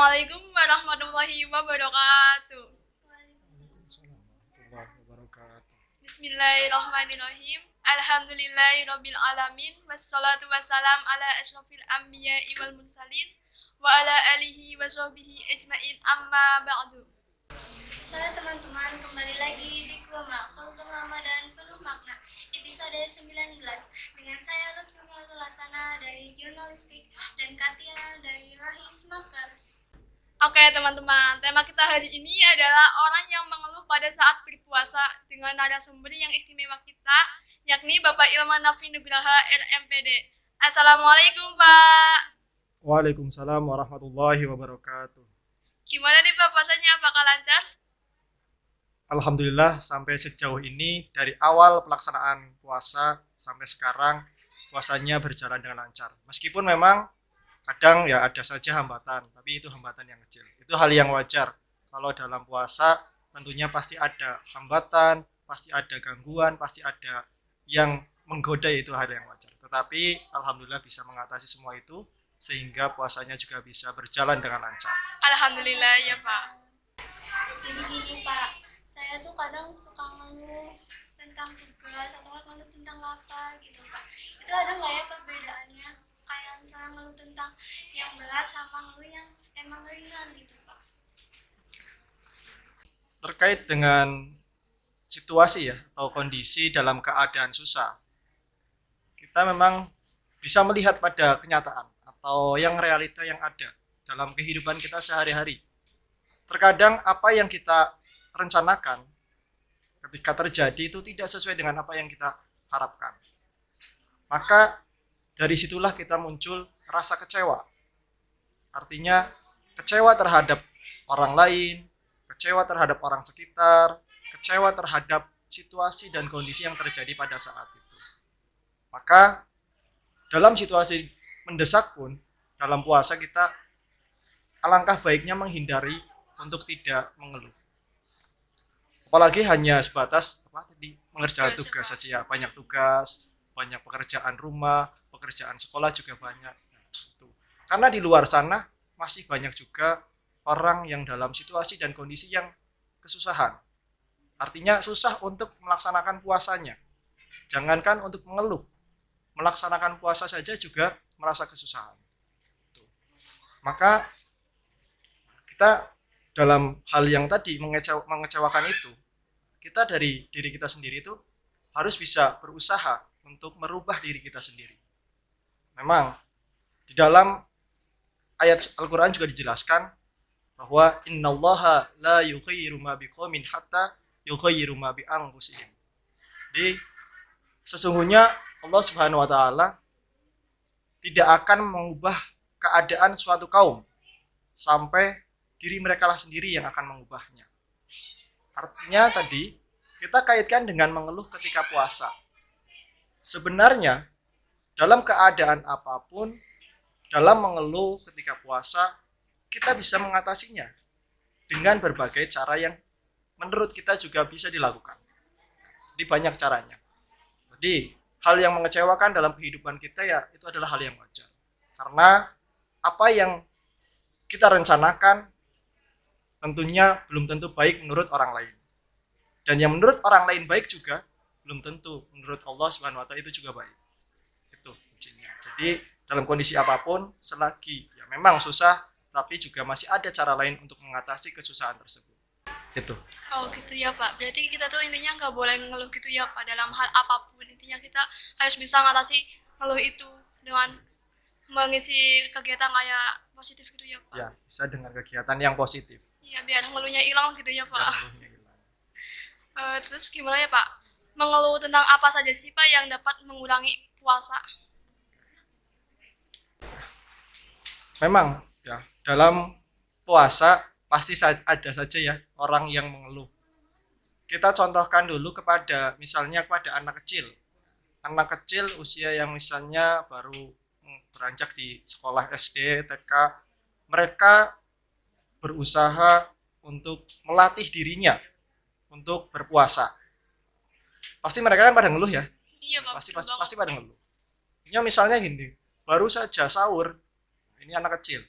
Assalamualaikum warahmatullahi wabarakatuh. Waalaikumsalam warahmatullahi wabarakatuh. Bismillahirrahmanirrahim. Alhamdulillahirabbil alamin wassalatu wassalam ala asyrofil anbiya'i wal mursalin wa ala alihi wa sahbihi ajmain amma ba'du. Saya teman-teman kembali lagi di Kulma Kultur Ramadan penuh makna episode 19 dengan saya Lutfi Laksana dari Jurnalistik dan Katia dari Rahis Makers. Oke teman-teman, tema kita hari ini adalah orang yang mengeluh pada saat berpuasa dengan narasumber yang istimewa kita, yakni Bapak Ilman Nafi Nugraha LMPD. Assalamualaikum Pak. Waalaikumsalam warahmatullahi wabarakatuh. Gimana nih Pak puasanya, apakah lancar? Alhamdulillah sampai sejauh ini dari awal pelaksanaan puasa sampai sekarang puasanya berjalan dengan lancar. Meskipun memang kadang ya ada saja hambatan, tapi itu hambatan yang kecil. Itu hal yang wajar. Kalau dalam puasa tentunya pasti ada hambatan, pasti ada gangguan, pasti ada yang menggoda, itu hal yang wajar. Tetapi alhamdulillah bisa mengatasi semua itu sehingga puasanya juga bisa berjalan dengan lancar. Alhamdulillah ya Pak. Jadi gini Pak, saya tuh kadang suka ngeluh tentang tugas atau ngeluh tentang lapar gitu Pak. Itu ada nggak ya perbedaannya? Kayak misalnya ngeluh tentang yang berat sama ngeluh yang emang ringan gitu Pak. Terkait dengan situasi ya atau kondisi dalam keadaan susah, kita memang bisa melihat pada kenyataan atau yang realita yang ada dalam kehidupan kita sehari-hari. Terkadang apa yang kita rencanakan ketika terjadi itu tidak sesuai dengan apa yang kita harapkan. Maka dari situlah kita muncul rasa kecewa. Artinya kecewa terhadap orang lain, kecewa terhadap orang sekitar, kecewa terhadap situasi dan kondisi yang terjadi pada saat itu. Maka dalam situasi mendesak pun dalam puasa kita alangkah baiknya menghindari untuk tidak mengeluh. Apalagi hanya sebatas mengerjakan tugas saja ya, banyak tugas, banyak pekerjaan rumah, pekerjaan sekolah juga banyak. Karena di luar sana masih banyak juga orang yang dalam situasi dan kondisi yang kesusahan. Artinya susah untuk melaksanakan puasanya. Jangankan untuk mengeluh, melaksanakan puasa saja juga merasa kesusahan. Maka kita dalam hal yang tadi mengecewakan itu, kita dari diri kita sendiri itu harus bisa berusaha untuk merubah diri kita sendiri. Memang di dalam ayat Al-Quran juga dijelaskan bahwa innallaha la yughayyiru ma biqaumin hatta yughayyiru ma bi anfusihim. Jadi sesungguhnya Allah Subhanahu wa taala tidak akan mengubah keadaan suatu kaum sampai diri mereka lah sendiri yang akan mengubahnya. Artinya tadi kita kaitkan dengan mengeluh ketika puasa. Sebenarnya dalam keadaan apapun, dalam mengeluh ketika puasa, kita bisa mengatasinya dengan berbagai cara yang menurut kita juga bisa dilakukan. Jadi banyak caranya. Jadi hal yang mengecewakan dalam kehidupan kita ya itu adalah hal yang wajar. Karena apa yang kita rencanakan tentunya belum tentu baik menurut orang lain. Dan yang menurut orang lain baik juga belum tentu menurut Allah Subhanahu wa taala itu juga baik. Itu kuncinya. Jadi dalam kondisi apapun selagi ya memang susah tapi juga masih ada cara lain untuk mengatasi kesusahan tersebut. Itu. Oh gitu ya Pak, berarti kita tuh intinya nggak boleh ngeluh gitu ya Pak dalam hal apapun. Intinya kita harus bisa ngatasi ngeluh itu dengan mengisi kegiatan kayak positif gitu ya Pak. Ya, bisa dengan kegiatan yang positif. Iya biar ngeluhnya hilang gitu ya Pak. Yang hilang. Terus gimana ya Pak? Mengeluh tentang apa saja sih Pak yang dapat mengurangi puasa? Memang ya dalam puasa pasti ada saja ya orang yang mengeluh. Kita contohkan dulu kepada misalnya kepada anak kecil. Anak kecil usia yang misalnya baru beranjak di sekolah SD, TK, mereka berusaha untuk melatih dirinya untuk berpuasa. Pasti mereka kan pada ngeluh ya. Iya Pak. Pasti pada ngeluh. Ya misalnya gini, baru saja sahur, ini anak kecil.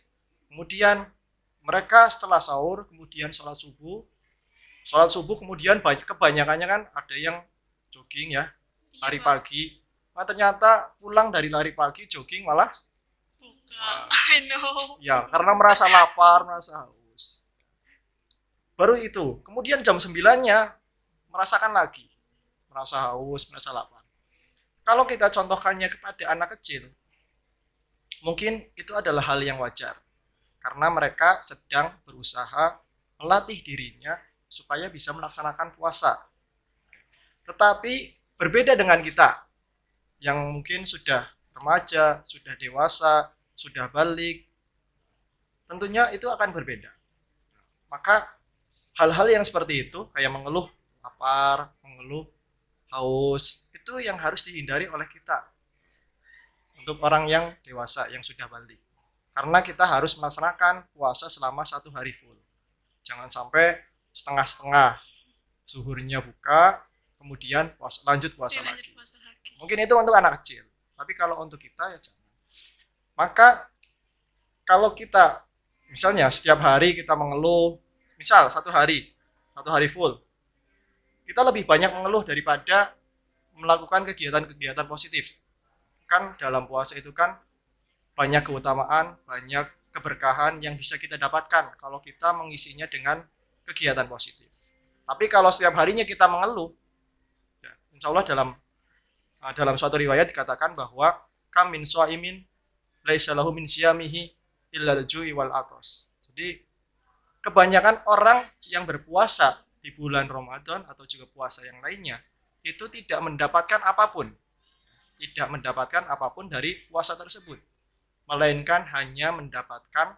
Kemudian mereka setelah sahur kemudian sholat subuh kemudian kebanyakannya kan ada yang jogging ya, Iya, lari Pak. pagi. Nah, ternyata pulang dari lari pagi jogging malah Enggak. I know. ya karena merasa lapar, merasa haus. Baru itu, kemudian jam 9-nya merasakan lagi, merasa haus, merasa lapar. Kalau kita contohkannya kepada anak kecil, mungkin itu adalah hal yang wajar. Karena mereka sedang berusaha melatih dirinya supaya bisa melaksanakan puasa. Tetapi berbeda dengan kita yang mungkin sudah remaja, sudah dewasa, sudah balik, tentunya itu akan berbeda. Maka hal-hal yang seperti itu kayak mengeluh lapar, mengeluh haus, itu yang harus dihindari oleh kita untuk orang yang dewasa yang sudah balik. Karena kita harus melaksanakan puasa selama 1 hari full. Jangan sampai setengah-setengah, zuhurnya buka, kemudian lanjut puasa Dia lanjut lagi. puasa lagi. Mungkin itu untuk anak kecil, tapi kalau untuk kita ya jangan. Maka kalau kita misalnya setiap hari kita mengeluh, misal satu hari full, kita lebih banyak mengeluh daripada melakukan kegiatan-kegiatan positif. Kan dalam puasa itu kan banyak keutamaan, banyak keberkahan yang bisa kita dapatkan kalau kita mengisinya dengan kegiatan positif. Tapi kalau setiap harinya kita mengeluh, ya, insya Allah dalam suatu riwayat dikatakan bahwa kam min shaimin laisa lahu min siyamihi illa al-ju'i wal atas. Jadi kebanyakan orang yang berpuasa di bulan Ramadan atau juga puasa yang lainnya itu tidak mendapatkan apapun dari puasa tersebut, melainkan hanya mendapatkan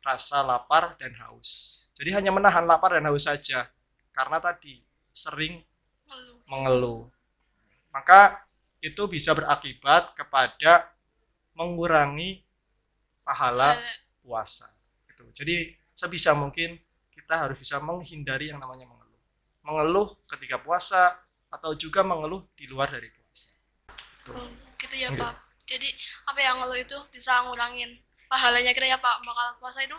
rasa lapar dan haus. Jadi hanya menahan lapar dan haus saja karena tadi sering Ngeluh. mengeluh. Maka itu bisa berakibat kepada mengurangi pahala puasa. Jadi sebisa mungkin kita harus bisa menghindari yang namanya mengeluh. Mengeluh ketika puasa atau juga mengeluh di luar dari puasa. Gitu ya, Oke. Pak. Jadi apa yang ngeluh itu bisa ngurangin pahalanya kita ya, Pak. Bakal puasa itu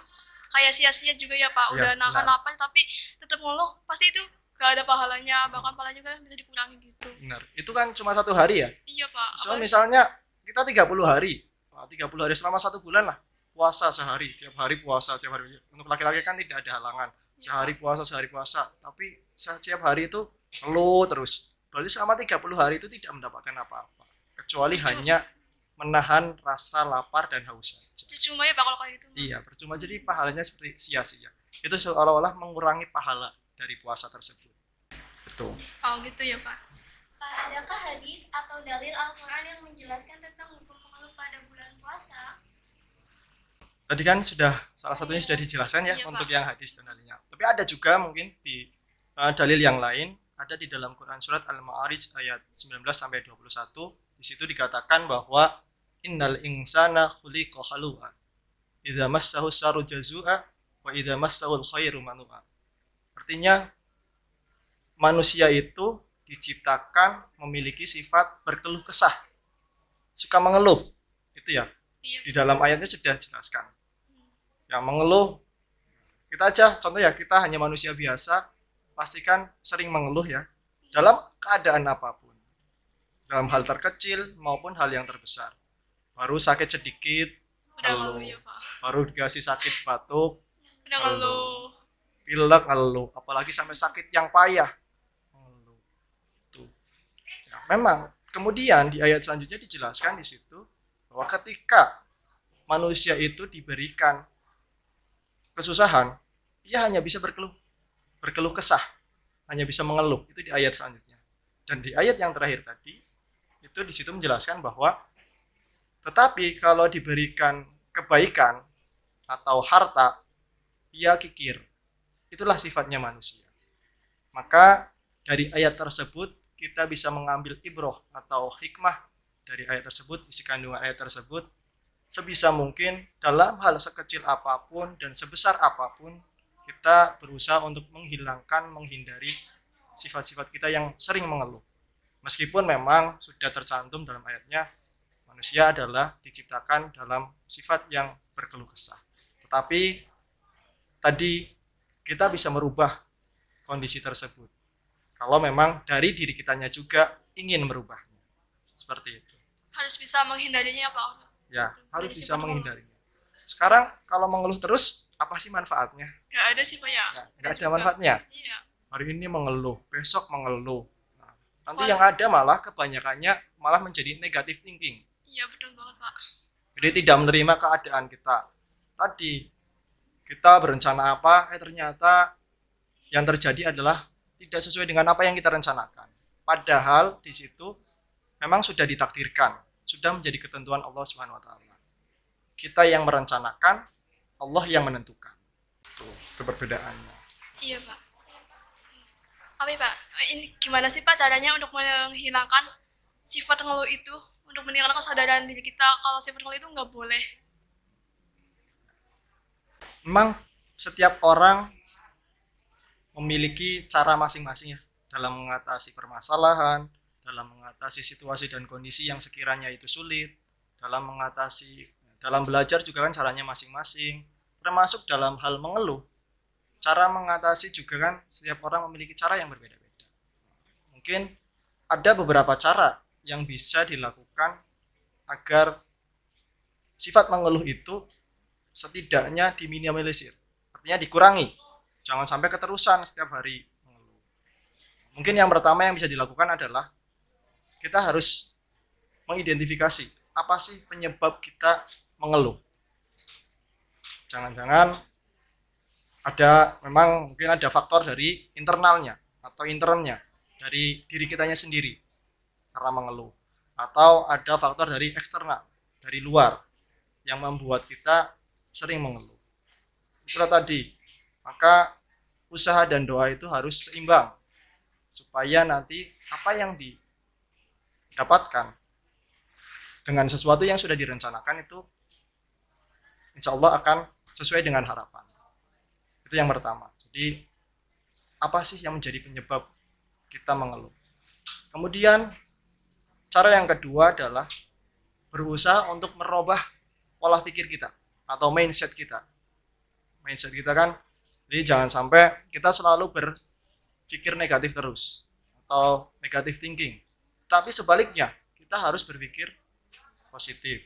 kayak sia-sia juga ya, Pak. Udah Iya, nahan benar. lapar tapi tetap ngeluh, pasti itu gak ada pahalanya, bahkan pahalanya juga bisa dikurangi gitu. Benar. Itu kan cuma 1 hari ya. Iya, Pak. Misalnya kita 30 hari. 30 hari selama 1 bulan lah. Puasa sehari, tiap hari puasa, tiap hari. Untuk laki-laki kan tidak ada halangan. Sehari puasa. Tapi setiap hari itu ngeluh terus. Berarti selama 30 hari itu tidak mendapatkan apa-apa. Kecuali hanya menahan rasa lapar dan haus saja. Cuma ya, Pak, kalau kayak gitu. Iya, percuma, jadi pahalanya seperti sia-sia. Itu seolah-olah mengurangi pahala dari puasa tersebut. Betul. Oh, gitu ya, Pak. Pak, adakah hadis atau dalil Al-Quran yang menjelaskan tentang hukum mengeluh pada bulan puasa? Tadi kan salah satunya sudah dijelaskan ya, Iya, Pak. untuk yang hadis dan dalilnya. Tapi ada juga mungkin di dalil yang lain, ada di dalam Quran surat Al-Ma'arij ayat 19 sampai 21. Di situ dikatakan bahwa innal insana khuliqa halu'a. Idza massahu syarru jazua wa idza massahu khairu manua. Artinya manusia itu diciptakan memiliki sifat berkeluh kesah, suka mengeluh. Itu ya. Iya. Di dalam ayatnya sudah jelaskan. Yang mengeluh, kita aja contoh ya, kita hanya manusia biasa, pastikan sering mengeluh ya, dalam keadaan apapun, dalam hal terkecil maupun hal yang terbesar. Baru sakit sedikit Udah ngeluh, ngeluh ya, Pak. baru dikasih sakit batuk Udah ngeluh. pilek ngeluh, apalagi sampai sakit yang payah ngeluh. Tuh. Ya, memang kemudian di ayat selanjutnya dijelaskan di situ bahwa ketika manusia itu diberikan kesusahan, dia hanya bisa berkeluh kesah, hanya bisa mengeluh. Itu di ayat selanjutnya. Dan di ayat yang terakhir tadi, itu di situ menjelaskan bahwa tetapi kalau diberikan kebaikan atau harta, ia kikir. Itulah sifatnya manusia. Maka dari ayat tersebut kita bisa mengambil ibroh atau hikmah dari ayat tersebut, isi kandungan ayat tersebut. Sebisa mungkin dalam hal sekecil apapun dan sebesar apapun, kita berusaha untuk menghindari sifat-sifat kita yang sering mengeluh. Meskipun memang sudah tercantum dalam ayatnya, manusia adalah diciptakan dalam sifat yang berkeluh kesah. Tetapi tadi kita bisa merubah kondisi tersebut. Kalau memang dari diri kitanya juga ingin merubahnya. Seperti itu. Harus bisa menghindarinya Pak. Ya, harus Dari bisa sifat mengeluh. menghindarinya. Sekarang kalau mengeluh terus, apa sih manfaatnya? Nggak ada sih Pak ya. Nggak ada juga. manfaatnya. Iya. Hari ini mengeluh, besok mengeluh. Nah, nanti Malah- yang ada malah kebanyakannya malah menjadi negative thinking. Iya betul banget Pak. Jadi tidak menerima keadaan kita. Tadi kita berencana apa, ternyata yang terjadi adalah tidak sesuai dengan apa yang kita rencanakan. Padahal di situ memang sudah ditakdirkan, sudah menjadi ketentuan Allah Subhanahu wa taala. Kita yang merencanakan, Allah yang menentukan. Itu perbedaannya. Iya Pak. Tapi Pak, ini gimana sih Pak caranya untuk menghilangkan sifat ngeluh itu? Untuk meningkatkan kesadaran diri kita kalau sifat ngeluh itu nggak boleh. Memang setiap orang memiliki cara masing-masing ya dalam mengatasi permasalahan, dalam mengatasi situasi dan kondisi yang sekiranya itu sulit, dalam belajar juga kan caranya masing-masing, termasuk dalam hal mengeluh. Cara mengatasi juga kan setiap orang memiliki cara yang berbeda-beda. Mungkin ada beberapa cara yang bisa dilakukan agar sifat mengeluh itu setidaknya diminimalisir, artinya dikurangi, jangan sampai keterusan setiap hari mengeluh. Mungkin yang pertama yang bisa dilakukan adalah kita harus mengidentifikasi apa sih penyebab kita mengeluh. Jangan-jangan mungkin ada faktor dari internalnya atau internnya dari diri kitanya sendiri karena mengeluh, atau ada faktor dari eksternal dari luar yang membuat kita sering mengeluh. Itulah tadi, maka usaha dan doa itu harus seimbang supaya nanti apa yang didapatkan dengan sesuatu yang sudah direncanakan itu insya Allah akan sesuai dengan harapan. Itu yang pertama. Jadi apa sih yang menjadi penyebab kita mengeluh? Kemudian cara yang kedua adalah berusaha untuk merubah pola pikir kita atau mindset kita. Mindset kita kan, jadi jangan sampai kita selalu berpikir negatif terus atau negative thinking. Tapi sebaliknya, kita harus berpikir positif.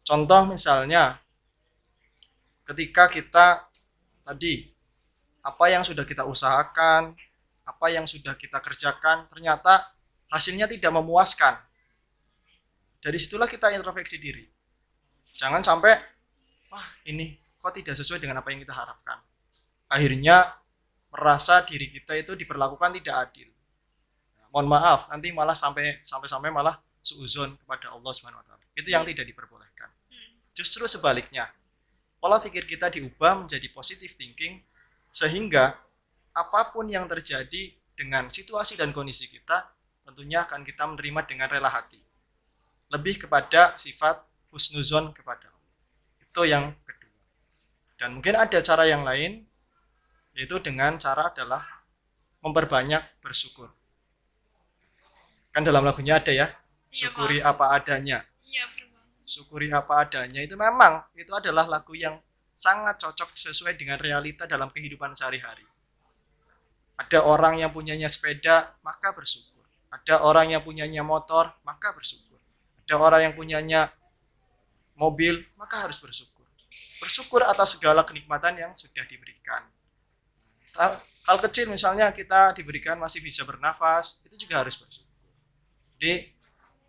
Contoh misalnya, ketika kita tadi, apa yang sudah kita usahakan, apa yang sudah kita kerjakan, ternyata hasilnya tidak memuaskan. Dari situlah kita introspeksi diri. Jangan sampai, wah ini kok tidak sesuai dengan apa yang kita harapkan. Akhirnya merasa diri kita itu diperlakukan tidak adil. Mohon maaf, nanti malah sampai malah suuzon kepada Allah Subhanahu wa taala. Itu yang tidak diperbolehkan. Justru sebaliknya, pola pikir kita diubah menjadi positive thinking sehingga apapun yang terjadi dengan situasi dan kondisi kita tentunya akan kita menerima dengan rela hati. Lebih kepada sifat husnuzon kepada Allah. Itu yang kedua. Dan mungkin ada cara yang lain, yaitu dengan cara adalah memperbanyak bersyukur. Kan dalam lagunya ada ya, syukuri apa adanya. Iya betul banget. Syukuri apa adanya itu memang itu adalah lagu yang sangat cocok sesuai dengan realita dalam kehidupan sehari-hari. Ada orang yang punyanya sepeda, maka bersyukur. Ada orang yang punyanya motor, maka bersyukur. Ada orang yang punyanya mobil, maka harus bersyukur. Bersyukur atas segala kenikmatan yang sudah diberikan. Hal kecil misalnya kita diberikan masih bisa bernafas, itu juga harus bersyukur. Jadi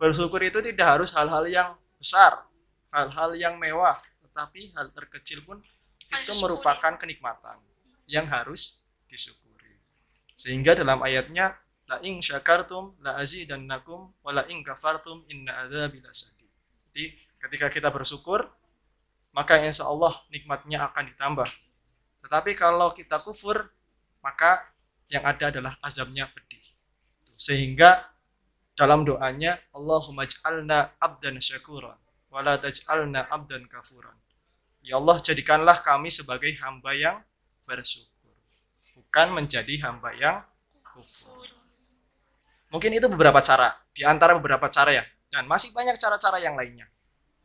bersyukur itu tidak harus hal-hal yang besar, hal-hal yang mewah, tetapi hal terkecil pun itu merupakan kenikmatan yang harus disyukuri. Sehingga dalam ayatnya, la in syakartum la azidannakum wa la in kafartum inna adzabi lasyadid. Jadi ketika kita bersyukur, maka insya Allah nikmatnya akan ditambah. Tetapi kalau kita kufur, maka yang ada adalah azabnya pedih. Sehingga dalam doanya, Allahumma ij'alna abdan syakuran wa la taj'alna abdan kafuran. Ya Allah, jadikanlah kami sebagai hamba yang bersyukur, bukan menjadi hamba yang kufur. Mungkin itu beberapa cara, di antara beberapa cara ya, dan masih banyak cara-cara yang lainnya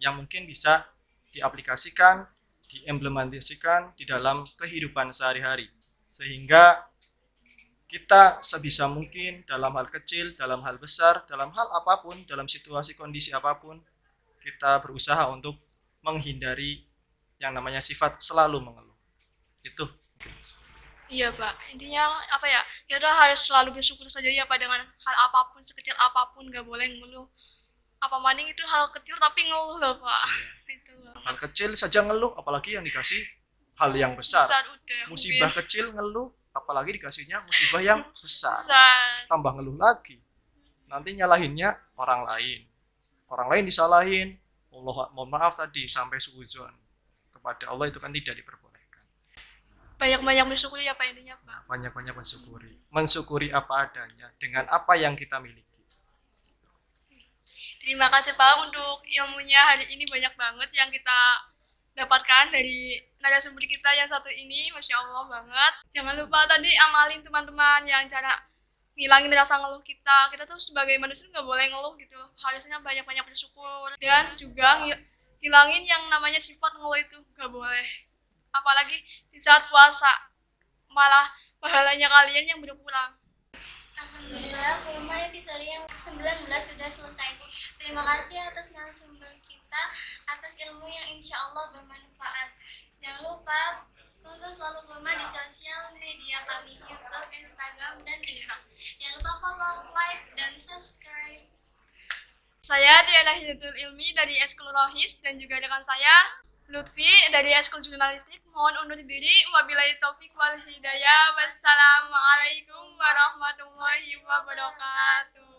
yang mungkin bisa diaplikasikan, diimplementasikan di dalam kehidupan sehari-hari, sehingga kita sebisa mungkin dalam hal kecil, dalam hal besar, dalam hal apapun, dalam situasi kondisi apapun, kita berusaha untuk menghindari yang namanya sifat selalu mengeluh. Itu. Iya Pak, intinya apa ya, kita harus selalu bersyukur saja ya Pak dengan hal apapun, sekecil apapun, nggak boleh ngeluh. Apa maning itu hal kecil tapi ngeluh loh Pak. Itu loh. Hal kecil saja ngeluh, apalagi yang dikasih hal yang besar. Besar udah, Musibah mungkin. kecil ngeluh, apalagi dikasihnya musibah yang besar. Besar. Tambah ngeluh lagi. Nanti nyalahinnya orang lain. Orang lain disalahin. Allah, mohon maaf tadi sampai suudzon. Kepada Allah itu kan tidak diperbolehkan. Banyak-banyak bersyukur ya Pak intinya Pak. Banyak-banyak mensyukuri. Mensyukuri apa adanya dengan apa yang kita miliki. Terima kasih Pak untuk ilmunya hari ini, banyak banget yang kita dapatkan dari narasumber kita yang satu ini, Masya Allah banget. Jangan lupa tadi amalin teman-teman yang cara ngilangin rasa ngeluh kita. Kita tuh sebagai manusia nggak boleh ngeluh gitu, harusnya banyak-banyak bersyukur. Dan juga hilangin yang namanya sifat ngeluh itu, nggak boleh. Apalagi di saat puasa, malah pahalanya kalian yang berkurang. Alhamdulillah, kurma episode yang ke-19 sudah selesai. Terima kasih atas narasumber kita, atas ilmu yang insya Allah bermanfaat. Jangan lupa tonton selalu kurma di sosial media kami, YouTube, Instagram, dan TikTok. Jangan lupa follow, like, dan subscribe. Saya Diana Hidayatul Ilmi dari Eskul Rohis dan juga rekan saya Lutfi dari Eskul Jurnalistik. Mohon undur diri. Wabillahi taufik wal hidayah. Wassalamualaikum warahmatullahi wabarakatuh.